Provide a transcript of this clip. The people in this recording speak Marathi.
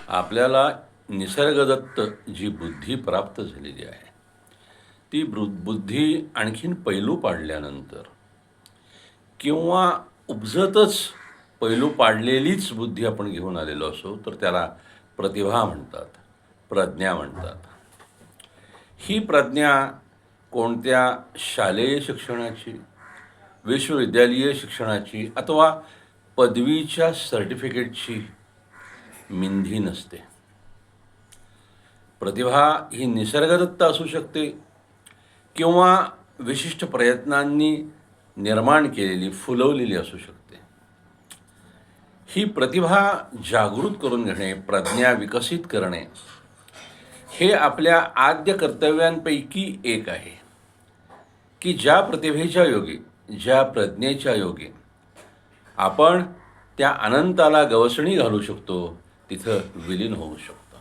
आपल्याला निसर्गदत्त जी बुद्धी प्राप्त झालेली आहे, ती बुद्धी आणखीन पैलू पाडल्यानंतर किंवा उपजतच पैलू पाडलेलीच बुद्धी आपण घेऊन आलेलो असो, तर त्याला प्रतिभा म्हणतात, प्रज्ञा म्हणतात. ही प्रज्ञा कोणत्या शालेय शिक्षणाची, विश्वविद्यालयीन शिक्षणाची अथवा पदवीच्या सर्टिफिकेटची मिंधी नसते. प्रतिभा ही निसर्गदत्त असू शकते किंवा विशिष्ट प्रयत्नांनी निर्माण केलेली, फुलवलेली असू शकते. ही प्रतिभा जागृत करून घेणे, प्रज्ञा विकसित करणे, हे आपल्या आद्य कर्तव्यांपैकी एक आहे की ज्या प्रतिभेच्या योगे, ज्या प्रज्ञेच्या योगे आपण त्या अनंताला गवसणी घालू शकतो, तिथं विलीन होऊ शकतो.